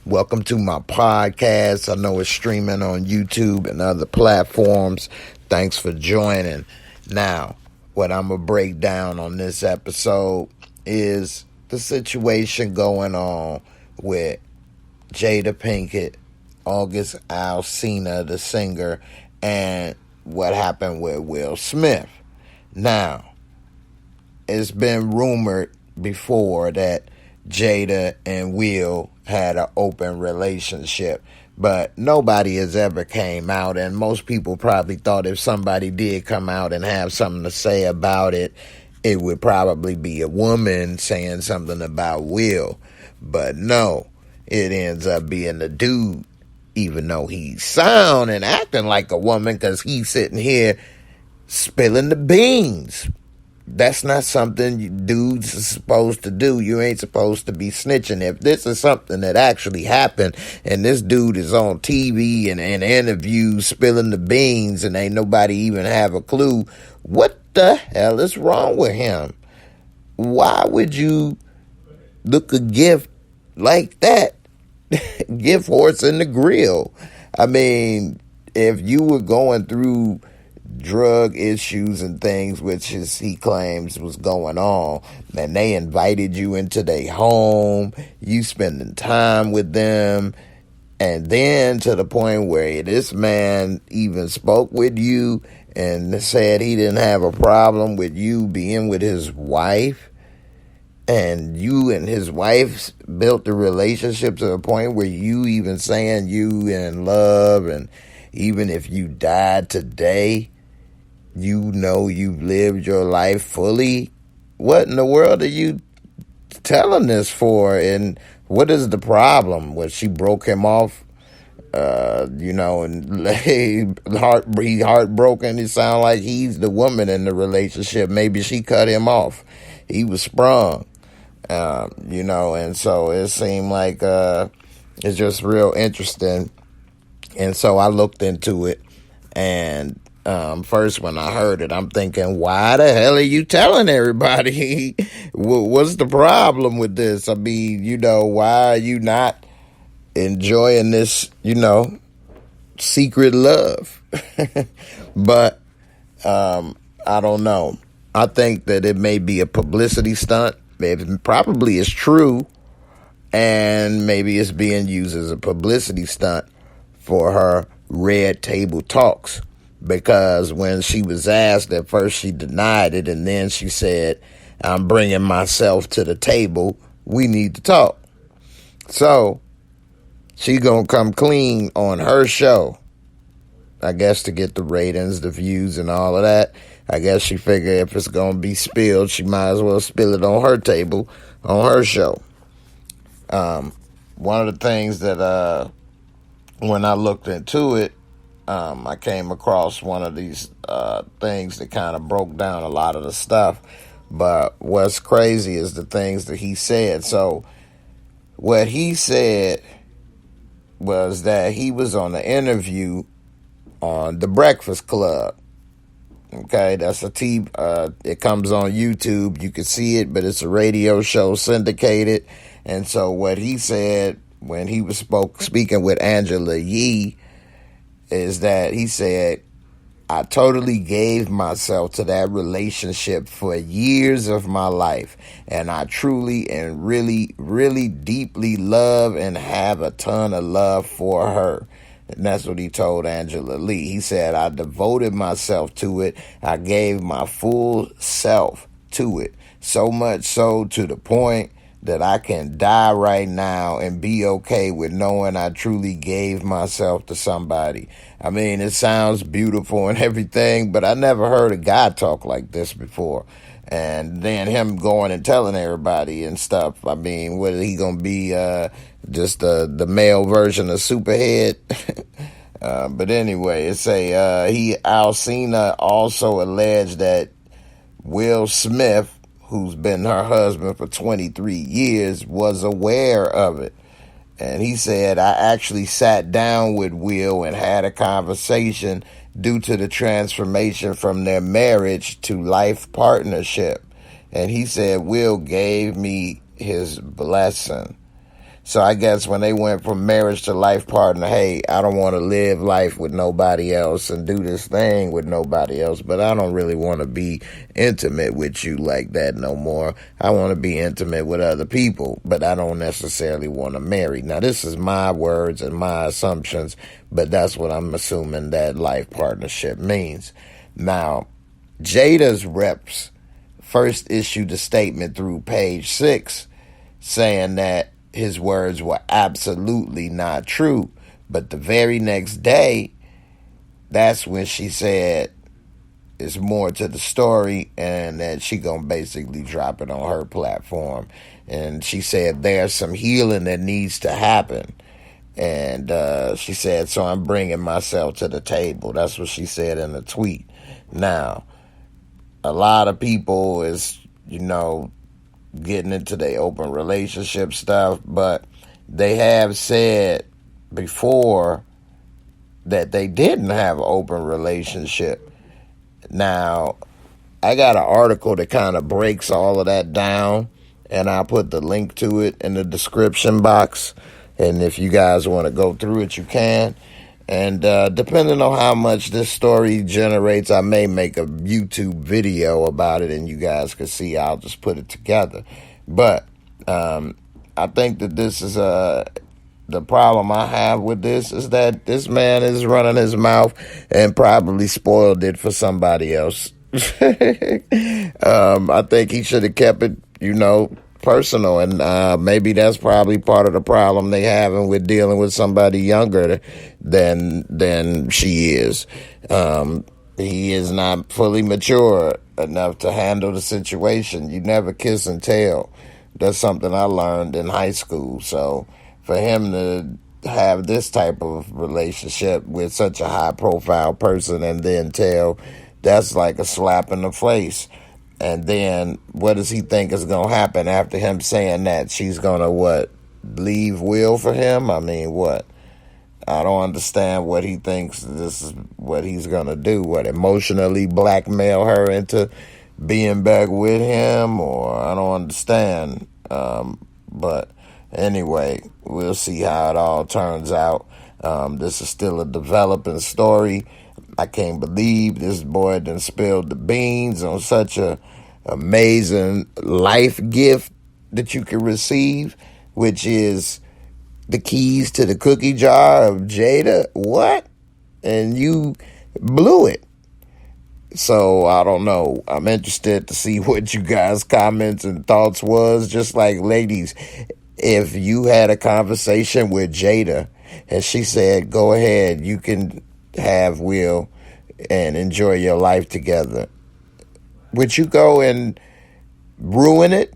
Welcome to my podcast. I know it's streaming on YouTube and other platforms. Thanks for joining. Now, what I'm going to break down on this episode is the situation going on with Jada Pinkett, August Alsina, the singer, and what happened with Will Smith. Now, it's been rumored before that Jada and Will had an open relationship, but nobody has ever came out, and most people probably thought if somebody did come out and have something to say about it, it would probably be a woman saying something about Will. But no, it ends up being the dude, even though he's sound and acting like a woman, because he's sitting here spilling the beans. That's not something dudes are supposed to do. You ain't supposed to be snitching. If this is something that actually happened and this dude is on TV and interviews spilling the beans and ain't nobody even have a clue, what the hell is wrong with him? Why would you look a gift like that? Gift horse in the grill. I mean, if you were going through drug issues and things, which he claims was going on, and they invited you into their home, you spending time with them, and then to the point where this man even spoke with you and said he didn't have a problem with you being with his wife, and you and his wife built a relationship to the point where you even saying you in love, and even if you died today, you know you've lived your life fully. What in the world are you telling this for? And what is the problem? Well, she broke him off, and he heartbroken. It sounds like he's the woman in the relationship. Maybe she cut him off. He was sprung, and so it seemed like it's just real interesting. And so I looked into it, and first, when I heard it, I'm thinking, why the hell are you telling everybody? What's the problem with this? I mean, why are you not enjoying this, secret love? But I don't know. I think that it may be a publicity stunt. It probably is true, and maybe it's being used as a publicity stunt for her red table talks. Because when she was asked, at first she denied it, and then she said, I'm bringing myself to the table. We need to talk. So she gonna come clean on her show, I guess, to get the ratings, the views, and all of that. I guess she figured if it's gonna be spilled, she might as well spill it on her table, on her show. One of the things that when I looked into it, I came across one of these things that kind of broke down a lot of the stuff. But what's crazy is the things that he said. So what he said was that he was on an interview on The Breakfast Club. Okay, that's it comes on YouTube. You can see it, but it's a radio show syndicated. And so what he said when he was speaking with Angela Yee is that he said, I totally gave myself to that relationship for years of my life, and I truly and really, really deeply love and have a ton of love for her. And that's what he told Angela Lee. He said, I devoted myself to it. I gave my full self to it, so much so to the point that I can die right now and be okay with knowing I truly gave myself to somebody. I mean, it sounds beautiful and everything, but I never heard a guy talk like this before. And then him going and telling everybody and stuff. I mean, what is he going to be, just the male version of Superhead? But anyway, Alsina also alleged that Will Smith, who's been her husband for 23 years, was aware of it. And he said, I actually sat down with Will and had a conversation due to the transformation from their marriage to life partnership. And he said, Will gave me his blessing. So I guess when they went from marriage to life partner, hey, I don't want to live life with nobody else and do this thing with nobody else, but I don't really want to be intimate with you like that no more. I want to be intimate with other people, but I don't necessarily want to marry. Now, this is my words and my assumptions, but that's what I'm assuming that life partnership means. Now, Jada's reps first issued a statement through page 6 saying that his words were absolutely not true. But the very next day, that's when she said it's more to the story and that she gonna basically drop it on her platform. And she said there's some healing that needs to happen. And she said, so I'm bringing myself to the table. That's what she said in a tweet. Now, a lot of people is, getting into their open relationship stuff, but they have said before that they didn't have an open relationship. Now, I got an article that kind of breaks all of that down, and I'll put the link to it in the description box. And if you guys want to go through it, you can. And depending on how much this story generates, I may make a YouTube video about it and you guys can see. I'll just put it together. But I think that this is the problem I have with this is that this man is running his mouth and probably spoiled it for somebody else. I think he should have kept it, personal, and maybe that's probably part of the problem they having with dealing with somebody younger than she is. He is not fully mature enough to handle the situation. You never kiss and tell. That's something I learned in high school. So for him to have this type of relationship with such a high profile person and then tell, that's like a slap in the face. And then what does he think is going to happen after him saying that? She's going to, leave Will for him? I mean, what? I don't understand what he thinks this is what he's going to do. What, emotionally blackmail her into being back with him? Or I don't understand. But anyway, we'll see how it all turns out. This is still a developing story. I can't believe this boy done spilled the beans on such a amazing life gift that you can receive, which is the keys to the cookie jar of Jada. What? And you blew it. So I don't know. I'm interested to see what you guys' comments and thoughts was. Just like, ladies, if you had a conversation with Jada and she said, go ahead, you can have Will and enjoy your life together, would you go and ruin it?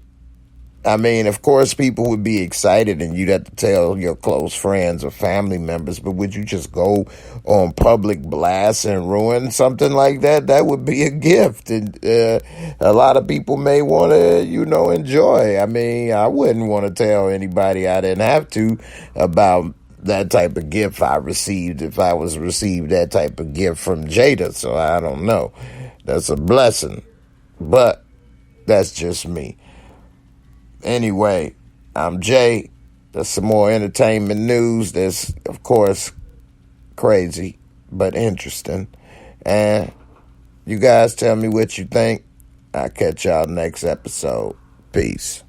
I mean, of course, people would be excited and you'd have to tell your close friends or family members, but would you just go on public blast and ruin something like that? That would be a gift. And a lot of people may want to, enjoy. I mean, I wouldn't want to tell anybody I didn't have to about that type of gift I received if I was received that type of gift from Jada. So I don't know. That's a blessing. But that's just me. Anyway, I'm Jay. There's some more entertainment news that's, of course, crazy, but interesting. And you guys tell me what you think. I'll catch y'all next episode. Peace.